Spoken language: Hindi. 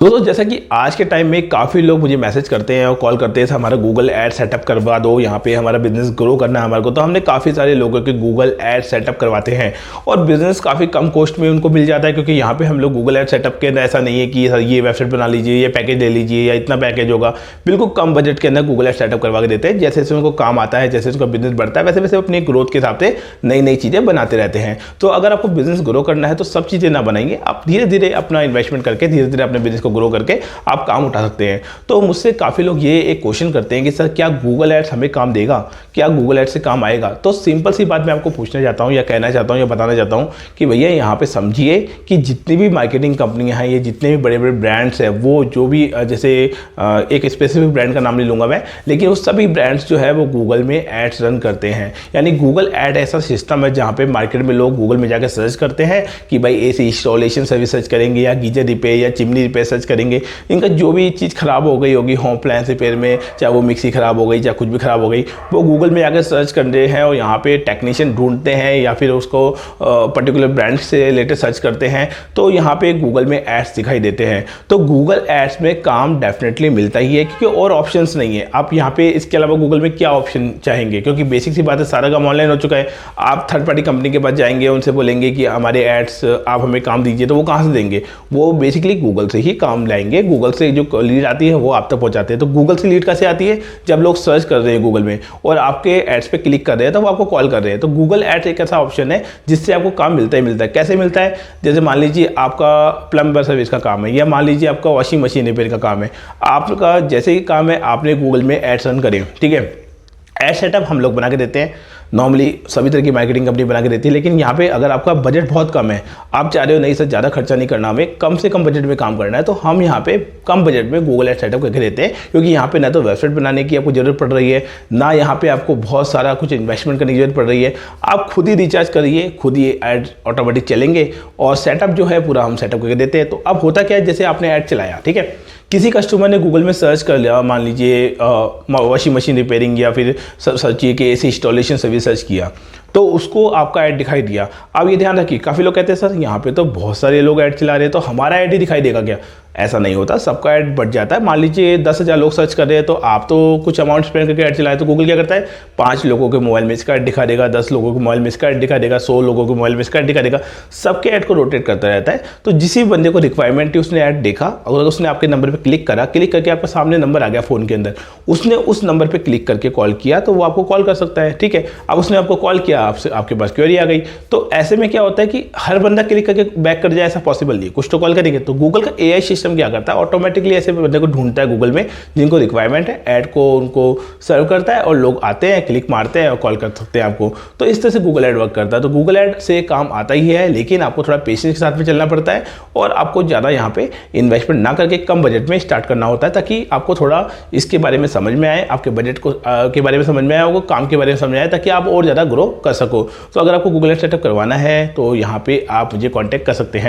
दोस्तों जैसा कि आज के टाइम में काफ़ी लोग मुझे मैसेज करते हैं और कॉल करते हैं हमारा गूगल ऐड सेटअप करवा दो, यहाँ पे हमारा बिजनेस ग्रो करना है हमारे को। तो हमने काफ़ी सारे लोगों के गूगल ऐड सेटअप करवाते हैं और बिजनेस काफ़ी कम कॉस्ट में उनको मिल जाता है, क्योंकि यहाँ पे हम लोग गूगल ऐड सेटअप के अंदर ऐसा नहीं है कि सर ये वेबसाइट बना लीजिए, ये पैकेज ले लीजिए या इतना पैकेज होगा। बिल्कुल कम बजट के अंदर गूगल ऐड सेटअप करवा के देते हैं। जैसे जैसे उनको काम आता है, जैसे उनका बिजनेस बढ़ता है, वैसे वैसे अपनी ग्रोथ के हिसाब से नई नई चीज़ें बनाते रहते हैं। तो अगर आपको बिजनेस ग्रो करना है तो सब चीज़ें ना बनाएंगे, आप धीरे धीरे अपना इन्वेस्टमेंट करके धीरे धीरे अपने बिजनेस को ग्रो करके आप काम उठा सकते हैं। तो मुझसे काफ़ी लोग ये एक क्वेश्चन करते हैं कि सर क्या गूगल एड्स हमें काम देगा, क्या गूगल एड्स से काम आएगा। तो सिंपल सी बात मैं आपको पूछना चाहता हूँ या कहना चाहता हूँ या बताना चाहता हूँ कि भैया यहाँ पे समझिए कि जितनी भी मार्केटिंग कंपनियाँ हैं, ये जितने भी बड़े बड़े ब्रांड्स हैं, वो जो भी जैसे एक स्पेसिफिक ब्रांड का नाम नहीं लूँगा मैं, लेकिन वो सभी ब्रांड्स जो है वो गूगल में एड्स रन करते हैं। यानी गूगल एड ऐसा सिस्टम है जहाँ पे मार्केट में लोग गूगल में जाकर सर्च करते हैं कि भाई एसी इंस्टॉलेशन सर्विस सर्च करेंगे या गीजर रिपेयर या चिमनी रिपेयर सर्च करेंगे। इनका जो भी चीज़ खराब हो गई होगी होम अप्लायंस रिपेयर में, चाहे वो मिक्सी खराब हो गई, चाहे कुछ भी खराब हो गई, वो गूगल में जाकर सर्च कर रहे हैं और यहाँ पे टेक्नीशियन ढूंढते हैं या फिर उसको पर्टिकुलर ब्रांड से रिलेटेड सर्च करते हैं। तो यहाँ पे गूगल में एड्स दिखाई देते हैं। तो गूगल एड्स में काम डेफिनेटली मिलता ही है, क्योंकि और ऑप्शंस नहीं है। आप यहाँ पे इसके अलावा गूगल में क्या ऑप्शन चाहेंगे, क्योंकि बेसिक सी बात है, सारा काम ऑनलाइन हो चुका है। आप थर्ड पार्टी कंपनी के पास जाएंगे, उनसे बोलेंगे कि हमारे एड्स आप हमें काम दीजिए, तो वो कहाँ से देंगे? वो बेसिकली गूगल से ही काम लाएंगे। गूगल से जो लीड आती है वो आप तक पहुंचाते हैं। तो गूगल से लीड कैसे आती है? जब लोग सर्च कर रहे हैं गूगल में और आपके एड्स पे क्लिक कर रहे हैं तो वो आपको कॉल कर रहे हैं। तो गूगल एड्स एक ऐसा ऑप्शन है जिससे आपको काम मिलता ही मिलता है। कैसे मिलता है? जैसे मान लीजिए आपका प्लम्बर सर्विस का काम है, या मान लीजिए आपका वॉशिंग मशीन रिपेयर का काम है। आपका जैसे ही काम है, आपने गूगल में एड्स रन करे, ठीक है। एड सेटअप हम लोग बना के देते हैं, नॉर्मली सभी तरह की मार्केटिंग कंपनी बना के देती है। लेकिन यहाँ पे अगर आपका बजट बहुत कम है, आप चाह रहे हो नहीं सर ज़्यादा खर्चा नहीं करना, हमें कम से कम बजट में काम करना है, तो हम यहाँ पे कम बजट में गूगल एड सेटअप करके देते हैं। क्योंकि यहाँ पे ना तो वेबसाइट बनाने की आपको जरूरत पड़ रही है, ना यहाँ पे आपको बहुत सारा कुछ इन्वेस्टमेंट करने की जरूरत पड़ रही है। आप खुद ही रिचार्ज करिए, खुद ही एड ऑटोमेटिक चलेंगे और सेटअप जो है पूरा हम सेटअप करके देते हैं। तो अब होता क्या है, जैसे आपने ऐड चलाया, ठीक है, किसी कस्टमर ने गूगल में सर्च कर लिया, मान लीजिए वॉशिंग मशीन रिपेयरिंग या फिर सर्च किए कि ऐसी इंस्टॉलेशन सर्विस सर्च किया, तो उसको आपका ऐड दिखाई दिया। अब ये ध्यान रखिए, काफ़ी लोग कहते हैं सर यहाँ पे तो बहुत सारे लोग ऐड चला रहे हैं, तो हमारा ऐड ही दिखाई देगा क्या? ऐसा नहीं होता, सबका ऐड बढ़ जाता है। मान लीजिए 10,000 लोग सर्च कर रहे हैं, तो आप तो कुछ अमाउंट स्पेंड करके ऐड चलाए, तो गूगल क्या करता है, 5 लोगों के मोबाइल में इसका ऐड दिखा देगा, 10 लोगों के मोबाइल में इसका ऐड दिखा देगा, 100 लोगों के मोबाइल में इसका ऐड दिखा देगा। सबके ऐड को रोटेट करता रहता है। तो जिस भी बंदे को रिक्वायरमेंट थी उसने ऐड देखा, अगर उसने आपके नंबर पर क्लिक करा, क्लिक करके आपका सामने नंबर आ गया फ़ोन के अंदर, उसने उस नंबर पर क्लिक करके कॉल किया, तो वो आपको कॉल कर सकता है, ठीक है। अब उसने आपको कॉल किया, आपसे आपके पास क्वेरी आ गई। तो ऐसे में क्या होता है कि हर बंदा क्लिक करके बैक कर जाए, ऐसा पॉसिबल नहीं, कुछ तो कॉल करेंगे। तो गूगल का एआई सिस्टम क्या करता है, ऑटोमेटिकली ऐसे बंदे को ढूंढता है गूगल में जिनको रिक्वायरमेंट है, ऐड को उनको सर्व करता है और लोग आते हैं, क्लिक मारते हैं और कॉल कर सकते हैं आपको। तो इस तरह से गूगल ऐड वर्क करता है। तो गूगल ऐड से काम आता ही है, लेकिन आपको थोड़ा पेशेंस के साथ में चलना पड़ता है और आपको ज़्यादा यहाँ पे इन्वेस्टमेंट ना करके कम बजट में स्टार्ट करना होता है, ताकि आपको थोड़ा इसके बारे में समझ में आए, आपके बजट को के बारे में समझ में आए, आपको काम के बारे में समझ में आए, ताकि आप और ज़्यादा ग्रो कर सको। तो अगर आपको गूगल ऐड सेटअप करवाना है तो यहाँ पे आप मुझे कॉन्टैक्ट कर सकते हैं।